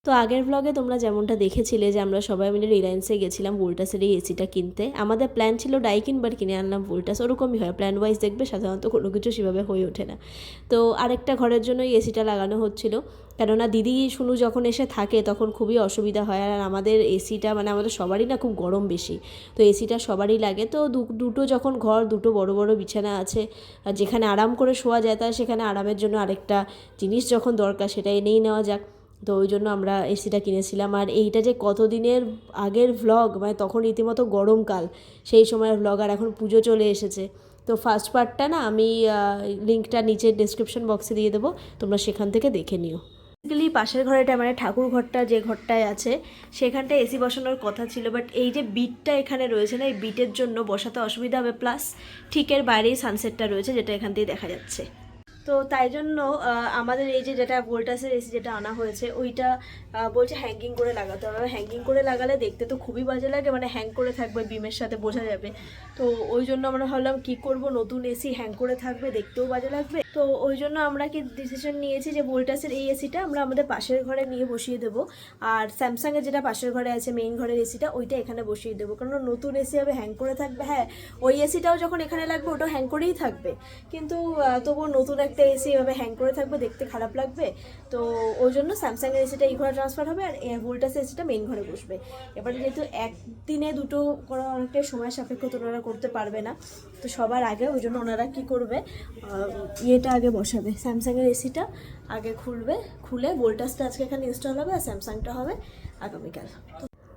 তো আগের ব্লগে তোমরা যেমনটা দেখেছিলে যে আমরা সবাই মিলে রিলায়েন্সে গেছিলাম ভোল্টাসের এই এসিটা কিনতে। আমাদের প্ল্যান ছিল ডাইকিন, বাট কিনে আনলাম ভোল্টাস। ওরকমই হয়, প্ল্যান ওয়াইজ দেখবে সাধারণত কোনো কিছু সেভাবে হয়ে ওঠে না। তো আরেকটা ঘরের জন্য এই এসিটা লাগানো হচ্ছিল, কেননা দিদি শুনু যখন এসে থাকে তখন খুবই অসুবিধা হয়। আর আমাদের এসিটা মানে আমাদের সবারই না খুব গরম বেশি, তো এসিটা সবারই লাগে। তো দুটো যখন ঘর, দুটো বড় বড় বিছানা আছে, আর যেখানে আরাম করে শোয়া যায় তার সেখানে আরামের জন্য আরেকটা জিনিস যখন দরকার সেটা এনেই নেওয়া যাক। তো ওই জন্য আমরা এসিটা কিনেছিলাম। আর এইটা যে কতদিনের আগের ভ্লগ, মানে তখন রীতিমতো গরমকাল সেই সময়ের ভ্লগ, আর এখন পুজো চলে এসেছে। তো ফার্স্ট পার্টটা না আমি লিঙ্কটা নিচে ডেসক্রিপশন বক্সে দিয়ে দেবো, তোমরা সেখান থেকে দেখে নিও। বেসিক্যালি পাশের ঘরেটা মানে ঠাকুর ঘরটা যে ঘরটায় আছে সেখানটায় এসি বসানোর কথা ছিল, বাট এই যে বিটটা এখানে রয়েছে না, এই বিটের জন্য বসাতে অসুবিধা হবে। প্লাস ঠিকের বাইরেই সানসেটটা রয়েছে যেটা এখান থেকে দেখা যাচ্ছে। তো তাই জন্য আমাদের এই যে যেটা ভোল্টাসের এসি যেটা আনা হয়েছে ওইটা বলছে হ্যাঙ্গিং করে লাগাতে হবে। হ্যাঙ্গিং করে লাগালে দেখতে তো খুবই বাজে লাগে, মানে হ্যাং করে থাকবে বিমের সাথে, বোঝা যাবে। তো ওই জন্য আমরা ভাবলাম কি করব, নতুন এসি হ্যাং করে থাকবে, দেখতেও বাজে লাগবে। তো ওই জন্য আমরা কি ডিসিশন নিয়েছি যে ভোল্টাসের এই এসিটা আমরা আমাদের পাশের ঘরে নিয়ে বসিয়ে দেবো, আর স্যামসাংয়ের যেটা পাশের ঘরে আছে মেইন ঘরের এসিটা ওইটা এখানে বসিয়ে দেবো। কারণ নতুন এসি হবে, হ্যাং করে থাকবে। হ্যাঁ, ওই এসিটাও যখন এখানে লাগবে ওটাও হ্যাং করেই থাকবে, কিন্তু তবুও নতুন একটা এসি এভাবে হ্যাং করে থাকবে, দেখতে খারাপ লাগবে। তো ওই জন্য স্যামসাংয়ের এসিটা এই ঘরে ট্রান্সফার হবে, আর ভোল্টাসের এসিটা মেইন ঘরে বসবে। এবারে যেহেতু একদিনে দুটো করা অনেকটাই সময় সাপেক্ষ, তো ওনারা করতে পারবে না। তো সবার আগে ওই জন্য ওনারা কী করবে, ইয়েটা আগে বসাবে, স্যামসাংয়ের এসিটা আগে খুলে ভোল্টাসটা আজকে এখানে ইনস্টল হবে, আর স্যামসাংটা হবে আগামীকাল।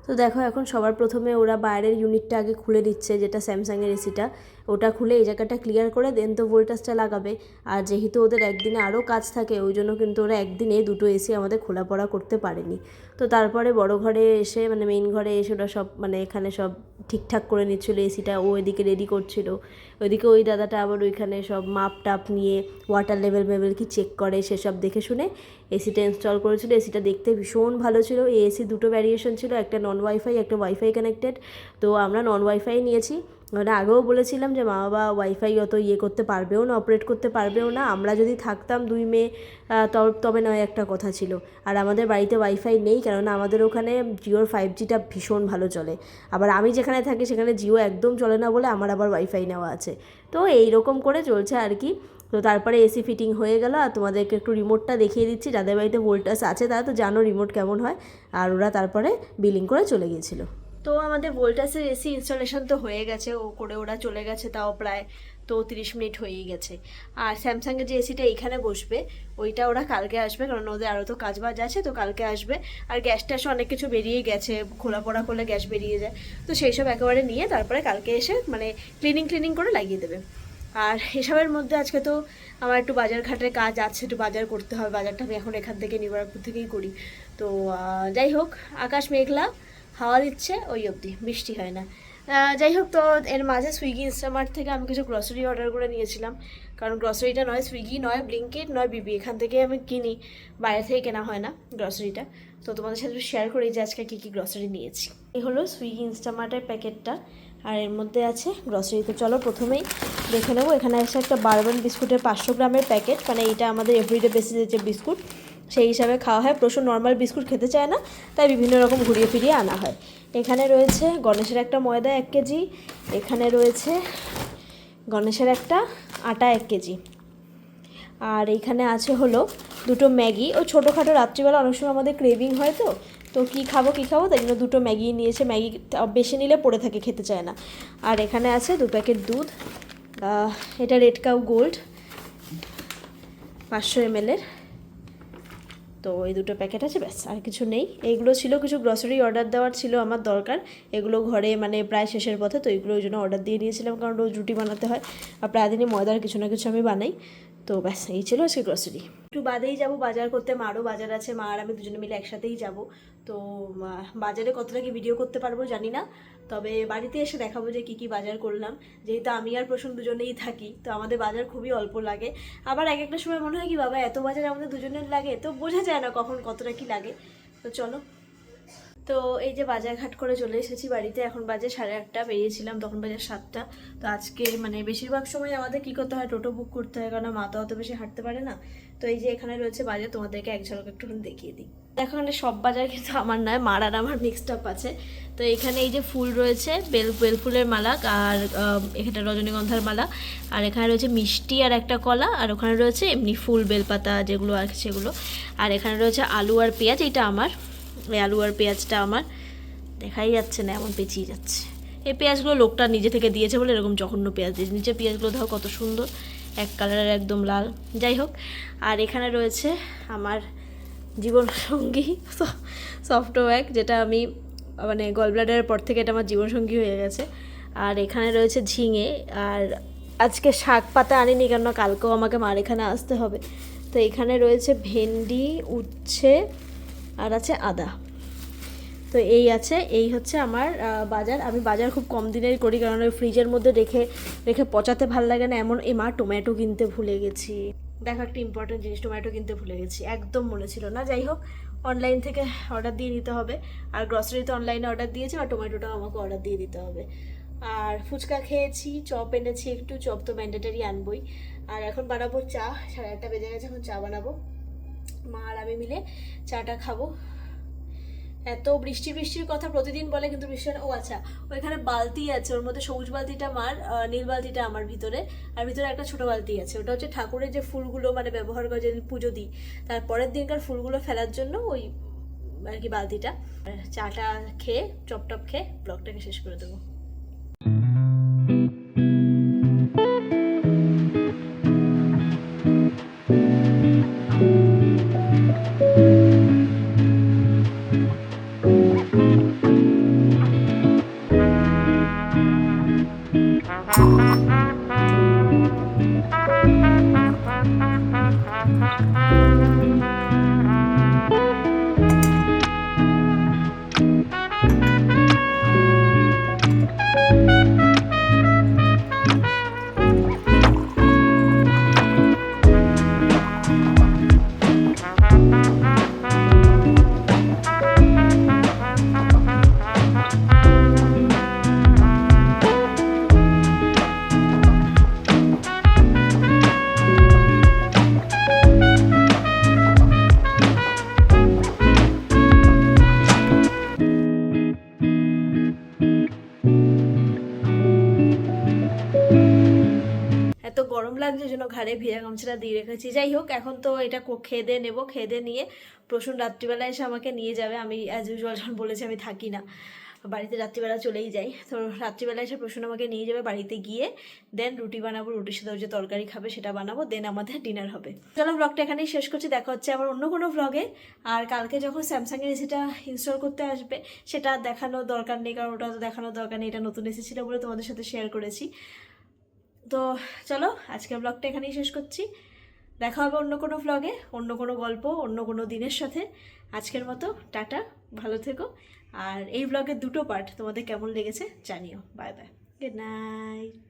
তো দেখো এখন সবার প্রথমে ওরা বাইরের ইউনিটটা আগে খুলে দিচ্ছে, যেটা স্যামসাংয়ের এসিটা, ওটা খুলে এই জায়গাটা ক্লিয়ার করে দেন তো ভোল্টাসটা লাগাবে। আর যেহেতু ওদের একদিনে আরও কাজ থাকে ওই জন্য কিন্তু ওরা একদিনে দুটো এসি আমাদের খোলা পড়া করতে পারেনি। তো তারপরে বড় ঘরে এসে মানে মেইন ঘরে এসে ওরা সব মানে এখানে সব ঠিকঠাক করে নিচ্ছিলো এসিটা, ও এদিকে রেডি করছিল, ওইদিকে ওই দাদাটা আবার ওইখানে সব মাপ টাপ নিয়ে ওয়াটার লেভেল কি চেক করে সেসব দেখে শুনে এসিটা ইনস্টল করেছিল। এসিটা দেখতে ভীষণ ভালো ছিল। এই এসি দুটো ভ্যারিয়েশন ছিল, একটা নন ওয়াইফাই, একটা ওয়াইফাই কানেক্টেড। তো আমরা নন ওয়াইফাই নিয়েছি। মানে আগেও বলেছিলাম যে মা বাবা ওয়াইফাই অত করতে পারবেও না, অপারেট করতে পারবেও না। আমরা যদি থাকতাম দুই মেয়ে তবে নয় একটা কথা ছিল। আর আমাদের বাড়িতে ওয়াইফাই নেই, কেননা আমাদের ওখানে জিওর 5Gটা ভীষণ ভালো চলে। আবার আমি যেখানে থাকি সেখানে জিও একদম চলে না বলে আমার আবার ওয়াইফাই নেওয়া আছে। তো এই রকম করে চলছে আর কি। তো তারপরে এসি ফিটিং হয়ে গেল, আর তোমাদেরকে একটু রিমোটটা দেখিয়ে দিচ্ছি। যাদের বাড়িতে ভোল্টাস আছে তারা তো জানো রিমোট কেমন হয়। আর ওরা তারপরে বিলিং করে চলে গিয়েছিলো। তো আমাদের ভোল্টাসের এসি ইনস্টলেশন তো হয়ে গেছে, ওরা চলে গেছে তাও প্রায় তো 30 মিনিট হয়েই গেছে। আর স্যামসাংয়ের যে এসিটা এইখানে বসবে ওইটা ওরা কালকে আসবে, কারণ ওদের আরও তো কাজ বাজ আছে, তো কালকে আসবে। আর গ্যাস ট্যাসও অনেক কিছু বেরিয়ে গেছে, খোলা পড়া করলে গ্যাস বেরিয়ে যায়, তো সেই সব একেবারে নিয়ে তারপরে কালকে এসে মানে ক্লিনিং করে লাগিয়ে দেবে। আর এসবের মধ্যে আজকে তো আমার একটু বাজার ঘাটের কাজ আছে, একটু বাজার করতে হবে। বাজারটা আমি এখন এখান থেকে নিবারপুর থেকেই করি। তো যাই হোক, আকাশ মেঘলা, হাওয়া দিচ্ছে, ওই অবধি, বৃষ্টি হয় না। যাই হোক, তো এর মাঝে সুইগি ইনস্টামার্ট থেকে আমি কিছু গ্রসারি অর্ডার করে নিয়েছিলাম, কারণ গ্রসারিটা নয় সুইগি নয় ব্লিঙ্কিট নয় বিবি, এখান থেকে আমি কিনি, বাইরে থেকে কেনা হয় না গ্রসারিটা। তো তোমাদের সাথে শেয়ার করি যে আজকে কী কী গ্রসারি নিয়েছি। এই হলো সুইগি ইনস্টামার্টের প্যাকেটটা, আর এর মধ্যে আছে গ্রসারি। তো চলো প্রথমেই দেখে নেবো। এখানে আছে একটা বারবন বিস্কুটের 500 গ্রামের প্যাকেট, মানে এইটা আমাদের এভরিডে বেসিসের যে বিস্কুট সেই হিসাবে খাওয়া হয়। প্রচুর নর্মাল বিস্কুট খেতে চায় না, তাই বিভিন্ন রকম ঘুরিয়ে ফিরিয়ে আনা হয়। এখানে রয়েছে গণেশের একটা ময়দা 1 কেজি, এখানে রয়েছে গণেশের একটা আটা 1 কেজি, আর এইখানে আছে হলো দুটো ম্যাগি। ও ছোটোখাটো রাত্রিবেলা অনেক সময় আমাদের ক্রেভিং হয়, তো কী খাবো তাই জন্য দুটো ম্যাগি নিয়েছে। ম্যাগি বেশি নিলে পড়ে থাকে, খেতে চায় না। আর এখানে আছে 2 প্যাকেট দুধ, এটা রেড কাউ গোল্ড 500 ml। তো এই দুটো প্যাকেট আছে, ব্যাস আর কিছু নেই। এইগুলো ছিল কিছু গ্রসারি অর্ডার দেওয়ার ছিল আমার দরকার, এগুলো ঘরে মানে প্রায় শেষের পথে, তো এইগুলো ওই জন্য অর্ডার দিয়ে নিয়েছিলাম, কারণ রোজ রুটি বানাতে হয় আর প্রায় দিনই ময়দার কিছু না কিছু আমি বানাই। তো ব্যাস এই ছিল আজকে গ্রসারি। একটু বাদেই যাব বাজার করতে, মারও বাজার আছে, মা আর আমি দুজনে মিলে একসাথেই যাব। তো বাজারে কতটা কি ভিডিও করতে পারবো জানি না, তবে বাড়িতে এসে দেখাবো যে কী কী বাজার করলাম। যেহেতু আমি আর প্রসূন দুজনেই থাকি, তো আমাদের বাজার খুবই অল্প লাগে। আবার এক একটা সময় মনে হয় কি বাবা এত বাজার আমাদের দুজনের লাগে, তো বোঝা যায় না কখন কতটা কি লাগে। তো চলো। তো এই যে বাজারঘাট করে চলে এসেছি বাড়িতে, এখন বাজে 8:30, বেরিয়েছিলাম তখন বাজে 7টা। তো আজকে মানে বেশিরভাগ সময় আমাদের কি করতে হয়, টোটো বুক করতে হয়, কারণ মা তো অত বেশি হাঁটতে পারে না। তো এই যে এখানে রয়েছে বাজার, তোমাদেরকে এক ঝলক একটু দেখিয়ে দিই। এখানে সব বাজার কিন্তু আমার নয়, মার আর আমার মিক্সড আপ আছে। তো এখানে এই যে ফুল রয়েছে, বেল ফুলের মালা, আর এখানে রজনীগন্ধার মালা, আর এখানে রয়েছে মিষ্টি আর একটা কলা, আর ওখানে রয়েছে এমনি ফুল বেলপাতা যেগুলো আছে সেগুলো, আর এখানে রয়েছে আলু আর পেঁয়াজ। এটা আমার, এই আলু আর পেঁয়াজটা আমার, দেখাই যাচ্ছে না এমন পেঁচিয়ে যাচ্ছে। এই পেঁয়াজগুলো লোকটা নিজে থেকে দিয়েছে বলে এরকম জঘন্য পেঁয়াজ দিয়েছে। নিচে পেঁয়াজগুলো দেখো কত সুন্দর, এক কালারের একদম লাল। যাই হোক, আর এখানে রয়েছে আমার জীবনসঙ্গী সফটওয়্যার, যেটা আমি মানে গলব্লাডারের পর থেকে এটা আমার জীবনসঙ্গী হয়ে গেছে। আর এখানে রয়েছে ঝিঙে, আর আজকে শাক পাতা আনিনি কেন কালকেও আমাকে মার এখানে আসতে হবে। তো এখানে রয়েছে ভেন্ডি, উচ্ছে, আর আছে আদা। তো এই হচ্ছে আমার বাজার। আমি বাজার খুব কম দিনের করি, কারণ ওই ফ্রিজের মধ্যে রেখে রেখে পচাতে ভালো লাগে না। এমন মা টমেটো কিনতে ভুলে গেছি, দেখো একটা ইম্পর্টেন্ট জিনিস, টমেটো কিনতে ভুলে গেছি, একদম মনে ছিল না। যাই হোক, অনলাইন থেকে অর্ডার দিয়ে নিতে হবে। আর গ্রসারি তো অনলাইনে অর্ডার দিয়েছি, আর টমেটোটাও আমাকে অর্ডার দিয়ে দিতে হবে। আর ফুচকা খেয়েছি, চপ এনেছি একটু, চপ তো ম্যান্ডেটারি আনবই। আর এখন বানাবো চা, 8:30 বেজে গেছে, এখন চা বানাবো। মা আর আমি মিলে চাটা খাবো। এত বৃষ্টির কথা প্রতিদিন বলে, কিন্তু বৃষ্টি ও আচ্ছা, ওইখানে বালতি আছে, ওর মধ্যে সবুজ বালতিটা মার, নীল বালতিটা আমার ভিতরে, আর ভিতরে একটা ছোট বালতি আছে, ওটা হচ্ছে ঠাকুরের যে ফুলগুলো মানে ব্যবহার করে যেদিন পুজো দিই তার পরের দিনকার ফুলগুলো ফেলার জন্য ওই আর কি বালতিটা। চাটা খেয়ে চপ খেয়ে ব্লগটাকে শেষ করে দেবো। এত গরম লাগছে জন্য ঘাড়ে ভিজা গামছাটা দিয়ে রেখেছি। যাই হোক, এখন তো এটা খেয়ে দিয়ে নেবো, খেয়ে দিয়ে নিয়ে প্রসূন রাত্রিবেলা এসে আমাকে নিয়ে যাবে। আমি অ্যাজ ইউজুয়াল যখন বলেছি আমি থাকি না বাড়িতে, রাত্রিবেলা চলেই যাই। তো রাত্রিবেলা এসে প্রসূন আমাকে নিয়ে যাবে, বাড়িতে গিয়ে দেন রুটি বানাবো, রুটির সাথে যে তরকারি খাবে সেটা বানাবো, দেন আমাদের ডিনার হবে। চলো ব্লগটা এখানেই শেষ করছি, দেখা হচ্ছে আবার অন্য কোনো ব্লগে। আর কালকে যখন স্যামসাংয়ের এসিটা ইনস্টল করতে আসবে সেটা দেখানোর দরকার নেই, কারণ ওটা তো দেখানোর দরকার নেই, এটা নতুন এসি ছিল বলে তোমাদের সাথে শেয়ার করেছি। তো চলো আজকের ব্লগটা এখানেই শেষ করছি, দেখা হবে অন্য কোনো ব্লগে, অন্য কোনো গল্প, অন্য কোনো দিনের সাথে। আজকের মতো টাটা, ভালো থেকো। আর এই ব্লগের 2টো পার্ট তোমাদের কেমন লেগেছে জানিও। Bye bye, good night.